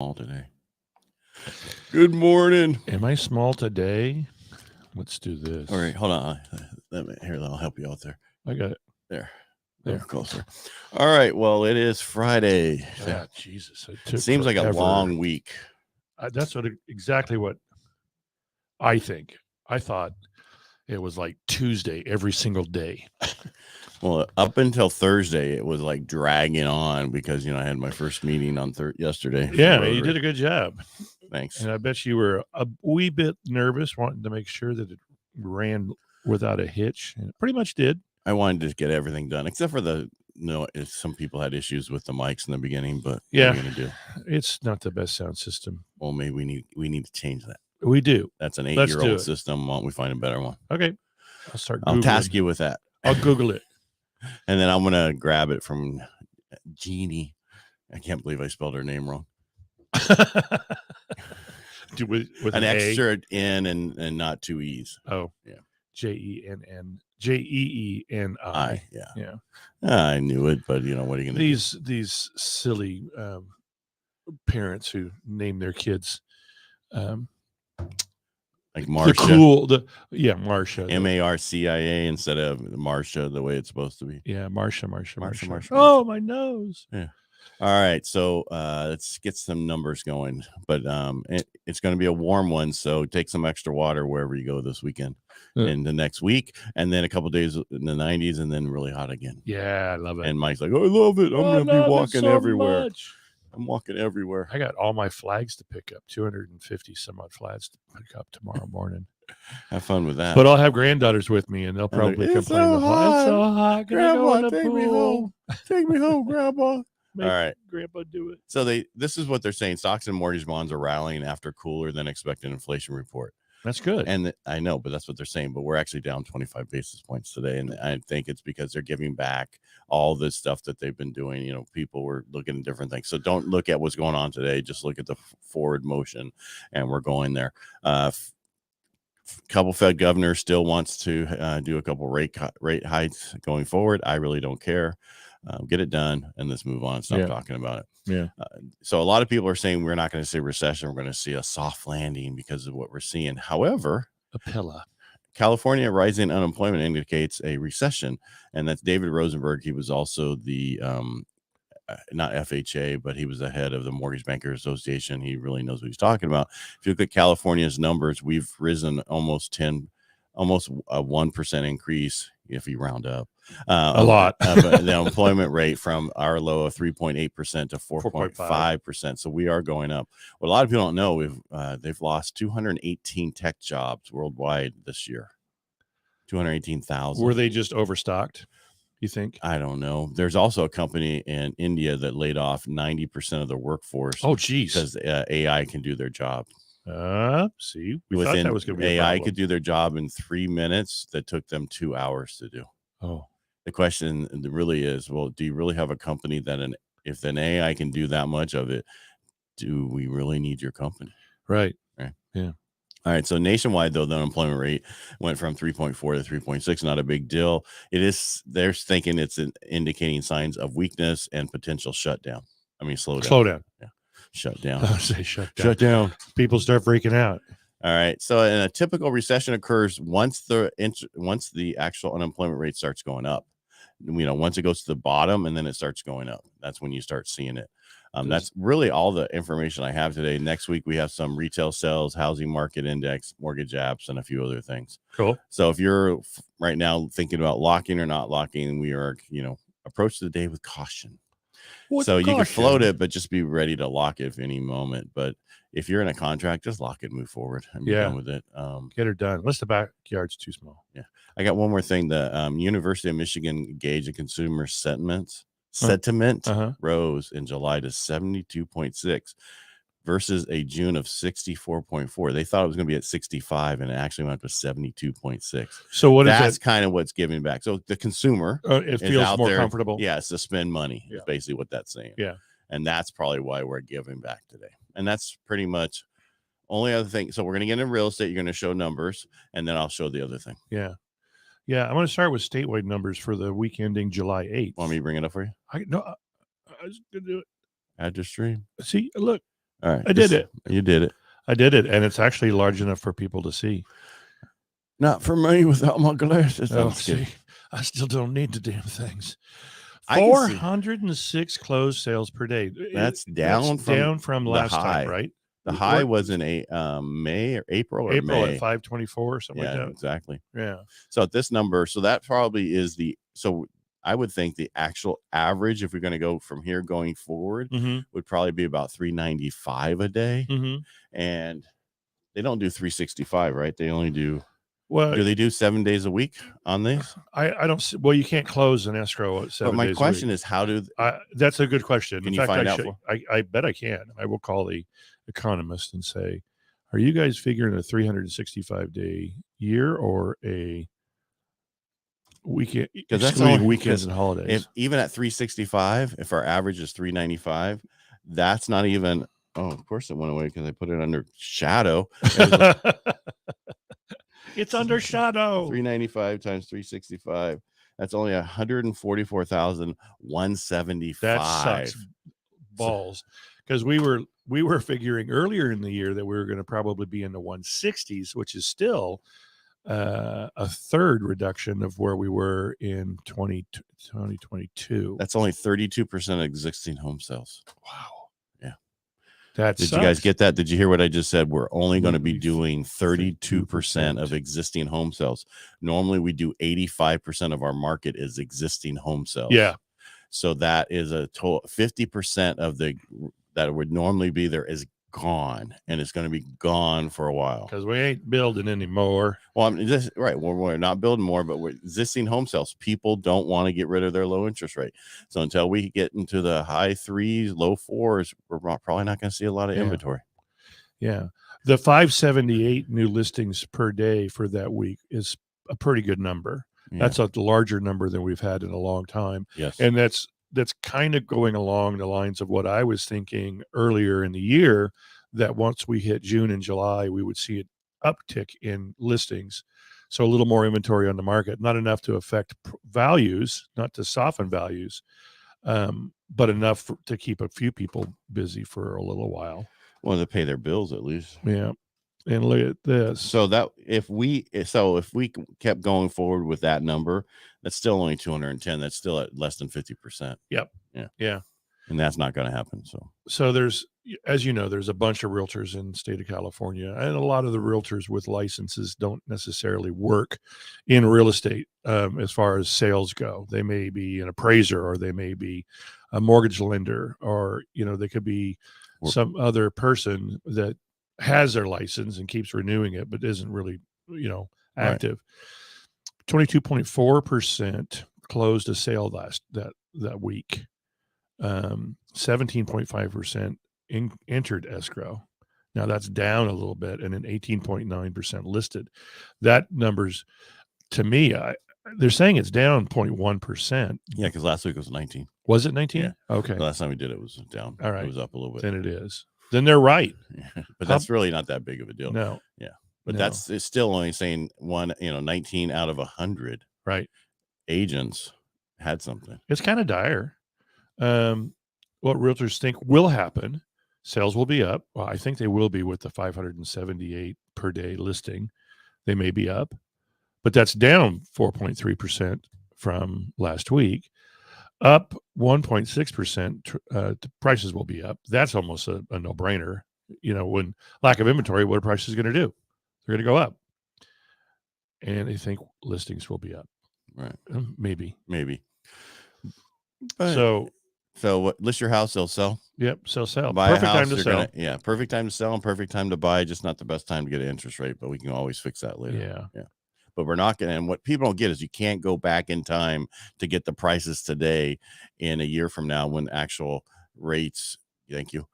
All today. Good morning. Am I small today? Let's do this. All right, hold on. Here, I'll help you out there. I got it. There. There. Closer. All right. Well, it is Friday. Ah, Jesus. It seems like a long week. That's exactly what I think. I thought it was like Tuesday every single day. Well, up until Thursday, it was like dragging on because, I had my first meeting on yesterday. Yeah, you did a good job. Thanks. And I bet you were a wee bit nervous, wanting to make sure that it ran without a hitch. And it pretty much did. I wanted to get everything done, except for some people had issues with the mics in the beginning, but yeah, what are you going to do? It's not the best sound system. Well, maybe we need to change that. We do. That's an 8-year-old system. Why don't we find a better one? Okay. I'll task you with that. I'll Google it. And then I'm going to grab it from Jeannie. I can't believe I spelled her name wrong. with an extra N and not two E's. Oh, yeah. Jeeni. Yeah. I knew it, but what are you going to do? These silly parents who name their kids like Marcia. Marcia. Marcia instead of Marcia, the way it's supposed to be. Yeah, Marcia. Oh, my nose. Yeah. All right, so let's get some numbers going. But it's going to be a warm one, so take some extra water wherever you go this weekend and the next week, and then a couple days in the 90s, and then really hot again. Yeah, I love it. And Mike's like, "Oh, I love it. I'm going to be walking everywhere. I'm walking everywhere. I got all my flags to pick up, 250 some odd flags to pick up tomorrow morning. Have fun with that. But I'll have granddaughters with me, and they'll probably complain. It's so hot. Grandma, take me home. Take me home, Grandma. All right, Grandpa, do it. So this is what they're saying. Stocks and mortgage bonds are rallying after cooler than expected inflation report. That's good. And I know, but that's what they're saying. But we're actually down 25 basis points today. And I think it's because they're giving back all this stuff that they've been doing. People were looking at different things. So don't look at what's going on today. Just look at the forward motion, and we're going there. Couple Fed governor still wants to do a couple rate hikes going forward. I really don't care. Get it done and let's move on. Stop talking about it. Yeah. So a lot of people are saying we're not going to see a recession. We're going to see a soft landing because of what we're seeing. However, California rising unemployment indicates a recession, and that's David Rosenberg. He was also the not FHA, but he was the head of the Mortgage Bankers Association. He really knows what he's talking about. If you look at California's numbers, we've risen almost a 1% increase if you round up. A lot. The unemployment rate from our low of 3.8% to 4.5%. So we are going up. What a lot of people don't know, they've lost 218 tech jobs worldwide this year. 218,000. Were they just overstocked, you think? I don't know. There's also a company in India that laid off 90% of their workforce. Oh, geez. Because AI can do their job. We thought that was going to be a AI problem. could do their job in 3 minutes that took them 2 hours to do. Oh. The question really is, well, do you really have a company that if an AI can do that much of it, do we really need your company? Right. Yeah. All right. So nationwide, though, the unemployment rate went from 3.4 to 3.6. Not a big deal. They're thinking it's indicating signs of weakness and potential shutdown. I mean, slow down. Yeah. Shut down. I say shut down. Shut down. People start freaking out. All right. So in a typical recession occurs once the actual unemployment rate starts going up. Once it goes to the bottom and then it starts going up. That's when you start seeing it. That's really all the information I have today. Next week, we have some retail sales, housing market index, mortgage apps, and a few other things. Cool. So if you're right now thinking about locking or not locking, we are, approach the day with caution. You can float it, but just be ready to lock it at any moment. But if you're in a contract, just lock it, move forward, and be done with it. Get her done. Unless the backyard's too small. Yeah. I got one more thing. The University of Michigan gauge of consumer sentiment rose in July to 72.6 versus a June of 64.4. They thought it was going to be at 65, and it actually went up to 72.6. So that's kind of what's giving back. So the consumer it feels more comfortable. Yeah, it's to spend money. Is basically what that's saying. Yeah. And that's probably why we're giving back today. And that's pretty much only other thing. So we're going to get into real estate. You're going to show numbers, and then I'll show the other thing. Yeah. Yeah, I'm going to start with statewide numbers for the week ending July 8th. Want me to bring it up for you? I was going to do it. Add to stream. See, look, All right. I did it. You did it. I did it, and it's actually large enough for people to see. Not for me without my glasses. Oh, see, I still don't need the damn things. I can see- 406 closed sales per day. That's down from the last high. time, right? The high was in May or April at May. 524 or something like that. Exactly. Yeah. So at this number, so that probably is so I would think the actual average, if we're going to go from here going forward, would probably be about 395 a day. And they don't do 365, right? They only do. Well, do they do 7 days a week on these? I don't see. Well, you can't close an escrow at 7 days. But my question is, how do that's a good question. Can you find out? I bet I can. I will call the economist and say, are you guys figuring a 365-day year or a weekend? Because that's only weekends and holidays. Even at 365, if our average is 395, that's not even. Oh, of course it went away because I put it under shadow. It's under shadow. 395 times 365. That's only 144,175. That sucks balls. Because we were figuring earlier in the year that we were going to probably be in the 160s, which is still a third reduction of where we were in 2022. That's only 32% of existing home sales. Wow. Did you guys get that? Did you hear what I just said? We're only going to be doing 32% of existing home sales. Normally we do 85% of our market is existing home sales. Yeah. So that is a total 50% of that would normally be there is gone, and it's going to be gone for a while because we ain't building anymore. Well, right. We're not building more, but we're existing home sales. People don't want to get rid of their low interest rate. So until we get into the high 3s, low 4s, we're probably not going to see a lot of inventory. Yeah. The 578 new listings per day for that week is a pretty good number. Yeah. That's a larger number than we've had in a long time. Yes. And that's kind of going along the lines of what I was thinking earlier in the year, that once we hit June and July, we would see an uptick in listings. So a little more inventory on the market, not enough to affect values, not to soften values, but enough to keep a few people busy for a little while. Well, to pay their bills at least. Yeah. And look at this. So that if we kept going forward with that number, that's still only 210. That's still at less than 50%. Yep. Yeah. And that's not going to happen. So there's, as you know, there's a bunch of realtors in the state of California, and a lot of the realtors with licenses don't necessarily work in real estate as far as sales go. They may be an appraiser, or they may be a mortgage lender, or, they could be some other person that has their license and keeps renewing it, but isn't really, active. Right. 22.4% closed a sale that week. 17.5% entered escrow. Now that's down a little bit, and then 18.9% listed. That number's, to me, they're saying it's down 0.1%. Yeah, because last week was 19. Was it 19? Yeah. Okay. The last time we did it was down. All right. It was up a little bit. Then it is. Then they're right. Yeah. But that's really not that big of a deal. No. Yeah. But it's still only saying 19 out of 100 agents had something. It's kind of dire. What realtors think will happen, sales will be up. Well, I think they will be with the 578 per day listing. They may be up, but that's down 4.3% from last week. Up 1.6%. Prices will be up. That's almost a no-brainer. When lack of inventory, what are prices going to do? They're going to go up. And I think listings will be up. Right. Maybe. But, so what? List your house, they'll sell. Yep. Sell. Buy perfect time to sell. Perfect time to sell and perfect time to buy. Just not the best time to get an interest rate, but we can always fix that later. Yeah. But we're not going to. And what people don't get is you can't go back in time to get the prices today in a year from now when actual rates, thank you,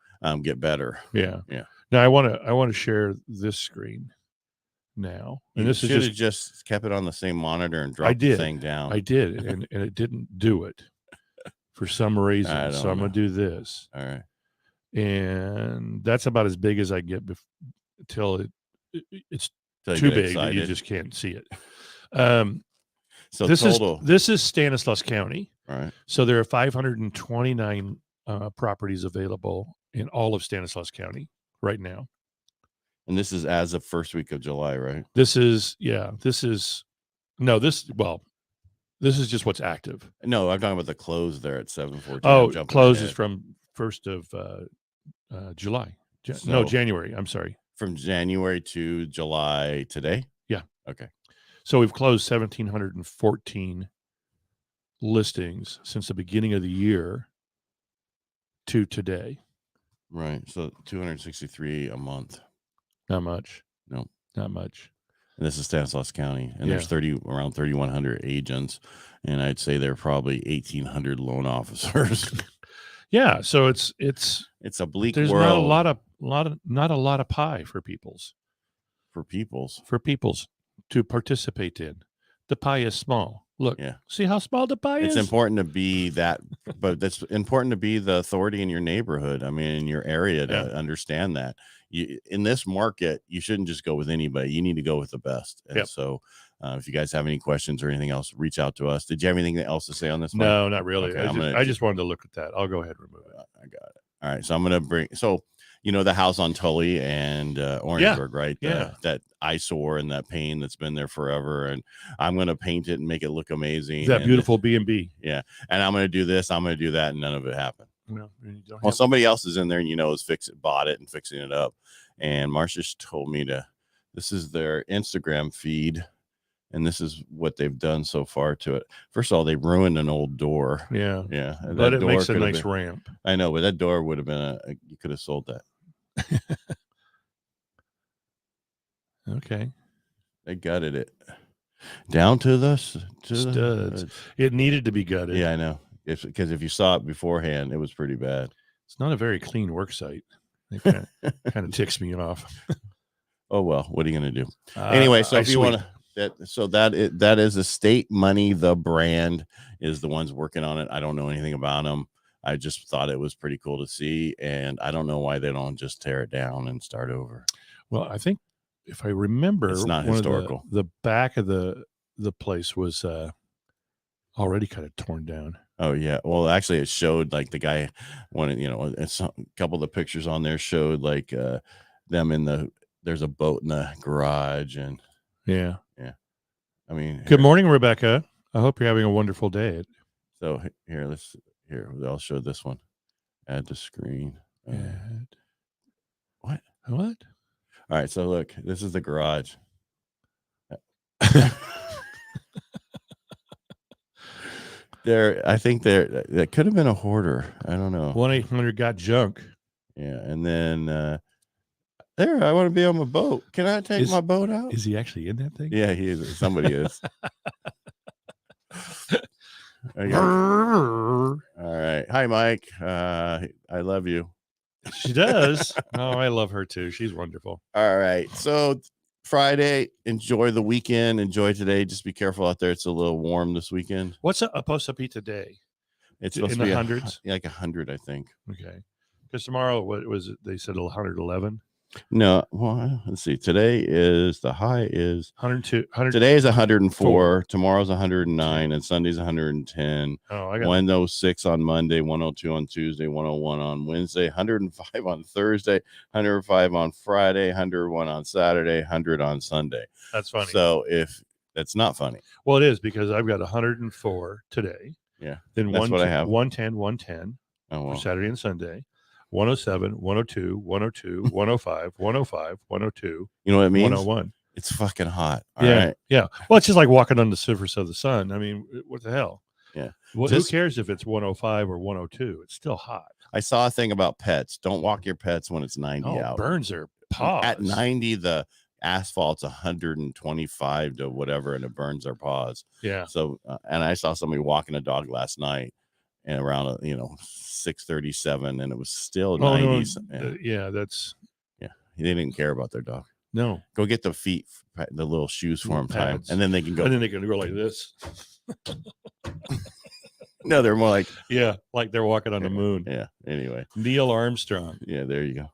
get better. Yeah. Now I want to share this screen now, and this should have just kept it on the same monitor and dropped the thing down. I did, and it didn't do it for some reason. So I'm going to do this. All right. And that's about as big as I get until it's too big that you just can't see it. So this is Stanislaus County. All right. So there are 529 properties available in all of Stanislaus County right now. And this is as of first week of July, right? This is just what's active. No, I'm talking about the close there at 7:14. Oh, closes from 1st of July. January. I'm sorry. From January to July today? Yeah. Okay. So we've closed 1,714 listings since the beginning of the year to today. Right. So 263 a month. Not much. No. Not much. And this is Stanislaus County, and there's around 3,100 agents, and I'd say there are probably 1,800 loan officers. Yeah, so it's a bleak there's world. There's not a lot of pie for peoples to participate in. The pie is small. Look, see how small the pie is? It's important to be that, but it's important to be the authority in your neighborhood. I mean, in your area to understand that. In this market, you shouldn't just go with anybody. You need to go with the best. And so if you guys have any questions or anything else, reach out to us. Did you have anything else to say on this? No, not really. Okay, I just wanted to look at that. I'll go ahead and remove it. I got it. All right. So I'm going to the house on Tully and Orangeburg, right? That eyesore and that pain that's been there forever. And I'm going to paint it and make it look amazing. That beautiful B&B. Yeah. And I'm going to do this. I'm going to do that. And none of it happened. No, somebody else is in there and, is bought it and fixing it up. And Marcia's told me this is their Instagram feed. And this is what they've done so far to it. First of all, they ruined an old door. Yeah. Yeah. But it makes a nice ramp. I know, but that door would have been you could have sold that. Okay. They gutted it down to the studs. It needed to be gutted. Yeah, I know. Because if you saw it beforehand, it was pretty bad. It's not a very clean work site. It kind of ticks me off. Oh, well, what are you going to do? Anyway, so if you want to, that is Estate Money. The brand is the ones working on it. I don't know anything about them. I just thought it was pretty cool to see. And I don't know why they don't just tear it down and start over. Well, I think if I remember, it's not historical. The back of the place was already kind of torn down. Oh yeah. Well, actually it showed like the guy it's a couple of the pictures on there showed like them there's a boat in the garage and yeah. I mean, good morning, Rebecca. I hope you're having a wonderful day. So I'll show this one. Add to screen. What? All right. So look, this is the garage. I think that could have been a hoarder. I don't know. 1-800 got junk. Yeah, and then I want to be on my boat. Can I take my boat out? Is he actually in that thing? Yeah, he is. Somebody is. All right. Hi, Mike. I love you. She does. Oh, I love her too. She's wonderful. All right. So Friday, enjoy the weekend. Enjoy today. Just be careful out there. It's a little warm this weekend. What's supposed to be today? It's supposed to be hundreds. Like 100, I think. Okay. Because tomorrow, what was it? They said 111. No, well, let's see. Today is the high is 102. Today is 104. Tomorrow's 109, and Sunday's 110. Oh, I got 106 on Monday, 102 on Tuesday, 101 on Wednesday, 105 on Thursday, 105 on Friday, 101 on Saturday, 100 on Sunday. That's funny. So if that's not funny, well, it is because I've got 104 today. Yeah, then that's what I have. 110 for Saturday and Sunday. 107, 102, 102, 105, 105, 102. You know what it means? 101. It's fucking hot. All right. Yeah. Well, it's just like walking on the surface of the sun. I mean, what the hell? Yeah. Who cares if it's 105 or 102? It's still hot. I saw a thing about pets. Don't walk your pets when it's 90 out. Burns their paws. At 90, the asphalt's 125 to whatever, and it burns their paws. Yeah. So, and I saw somebody walking a dog last night. And around 6:37, and it was still 90s. No. Yeah, that's they didn't care about their dog. No, go get the feet, the little shoes for them, time, and then they can go. And then they can go like this. No, they're more like like they're walking on the moon. Yeah. Anyway, Neil Armstrong. Yeah, there you go.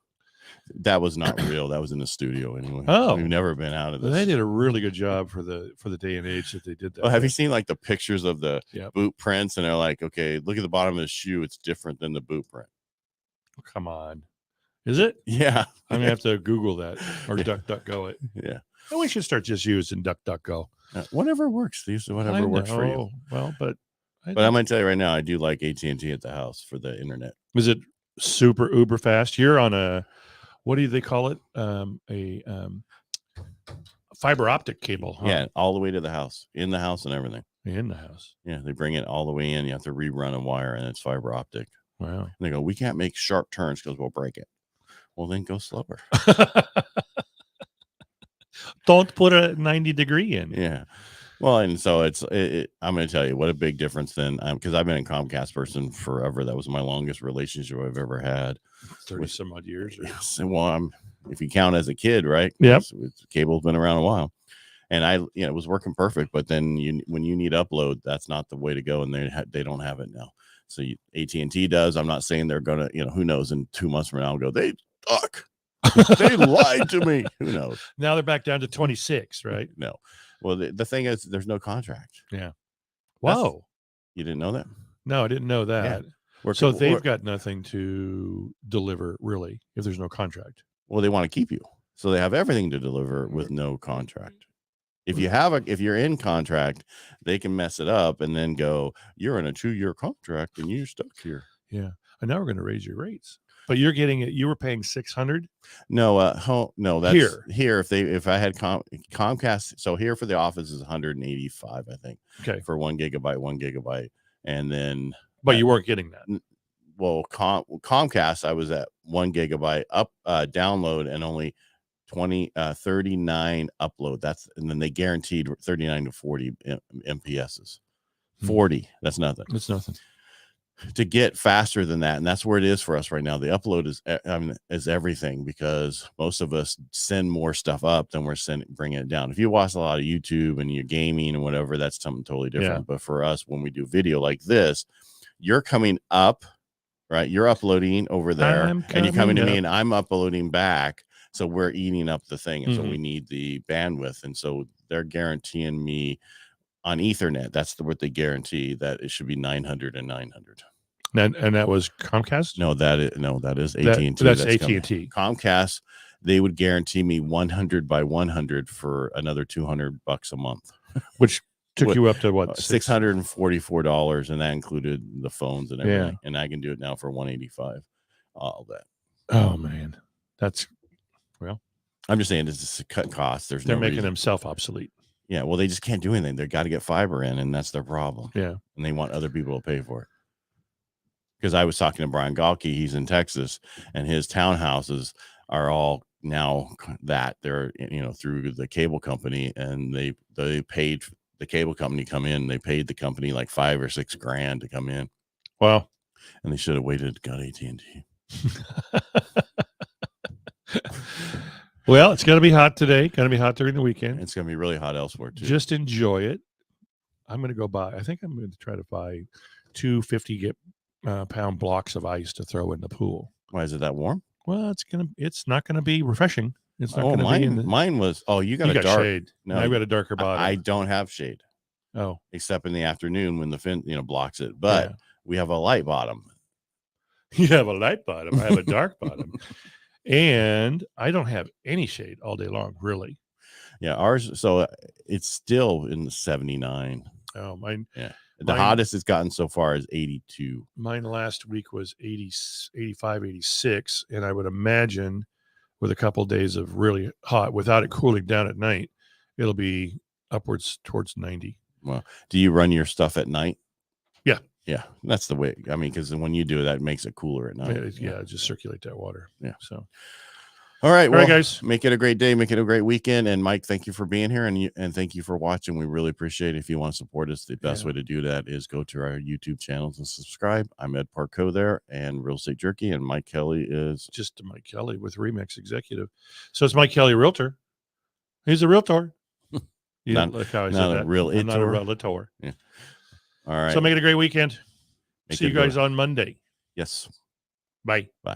That was not real. That was in the studio anyway. Oh. We've never been out of this. They did a really good job for the day and age that they did that. Well, have you seen like the pictures of the boot prints? And they're like, okay, look at the bottom of the shoe. It's different than the boot print. Oh, come on. Is it? Yeah. I'm going to have to Google that or DuckDuckGo it. Yeah. And we should start just using DuckDuckGo. Whatever works. These whatever works for you. Well, but I'm going to tell you right now, I do like AT&T at the house for the internet. Is it super uber fast? You're on a, what do they call it? A fiber optic cable. Huh? Yeah, all the way to the house, in the house and everything. In the house. Yeah, they bring it all the way in. You have to rerun a wire, and it's fiber optic. Wow. And they go, we can't make sharp turns because we'll break it. Well, then go slower. Don't put a 90-degree in. Yeah. Well, and so I'm going to tell you what a big difference then, because I've been a Comcast person forever. That was my longest relationship I've ever had. 30 some odd years. Yes. Well, if you count as a kid, right? Yep. Cable's been around a while. And it was working perfect. But then when you need upload, that's not the way to go. And they don't have it now. So AT&T does. I'm not saying they're going to, who knows, in 2 months from now, I'll go, they suck. They lied to me. Who knows? Now they're back down to 26, right? No. Well, the thing is, there's no contract. Yeah. Whoa. You didn't know that? No, I didn't know that. Yeah. So they've got nothing to deliver, really, if there's no contract. Well, they want to keep you. So they have everything to deliver with no contract. If you're in contract, they can mess it up and then go, you're in a 2-year contract and you're stuck here. Yeah. And now we're going to raise your rates. But you're getting it. You were paying $600. No, no, that's here. If I had Comcast, so here for the office is $185, I think. Okay. For 1 gigabyte, and then. But you weren't getting that. Well, Comcast, I was at 1 gigabyte download and only 39 upload. And then they guaranteed 39 to 40 MPSs. 40. That's nothing. It's nothing. To get faster than that, and that's where it is for us right now. The upload is everything, because most of us send more stuff up than we're bringing it down. If you watch a lot of YouTube and you're gaming and whatever, that's something totally different. Yeah. But for us, when we do video like this, you're coming up, right? You're uploading over there, and you're coming to me, and I'm uploading back. So we're eating up the thing, and so we need the bandwidth, and so they're guaranteeing me on Ethernet. That's what they guarantee, that it should be 900 and 900. And that was Comcast? No, that is AT&T. That's AT&T. Comcast, they would guarantee me 100 by 100 for another $200 a month, which took you up to what? $644, and that included the phones and everything. Yeah. And I can do it now for $185. All that. Oh man, that's I'm just saying, this is to cut costs. They're making them self-obsolete. Yeah, well, they just can't do anything. They got to get fiber in, and that's their problem. Yeah, and they want other people to pay for it. Because I was talking to Brian Galke, he's in Texas, and his townhouses are all now that they're through the cable company, and they paid the cable company come in. They paid the company like $5,000 or $6,000 to come in. Wow, and they should have waited. Got AT&T. Well, it's going to be hot today. Going to be hot during the weekend. It's going to be really hot elsewhere too. Just enjoy it. I'm going to go buy. I think I'm going to try to buy 2 50-pound blocks of ice to throw in the pool. Why is it that warm? Well, it's not going to be refreshing. It's not going to be. Mine was. Oh, you got dark shade. No, I've got a darker bottom. I don't have shade. Oh, except in the afternoon when the fin blocks it. But we have a light bottom. You have a light bottom. I have a dark bottom. And I don't have any shade all day long, really. Yeah, ours. So it's still in the 79. Oh, mine. Yeah, the hottest it's gotten so far is 82. Mine last week was 80, 85, 86, and I would imagine with a couple of days of really hot, without it cooling down at night, it'll be upwards towards 90. Well, do you run your stuff at night? Yeah. Yeah, that's the way. I mean, because when you do that, it makes it cooler at night. Yeah, just circulate that water. Yeah. So, all right, guys, make it a great day, make it a great weekend. And Mike, thank you for being here, and thank you for watching. We really appreciate it. If you want to support us, the best way to do that is go to our YouTube channels and subscribe. I'm Ed Parcaut there, and Real Estate Jerky, and Mike Kelly is just Mike Kelly with Remix Executive. So it's Mike Kelly, Realtor. He's a Realtor. You not look how I not said a that. real I'm not a Realtor. Yeah. All right. So make it a great weekend. See you guys on Monday. Yes. Bye. Bye.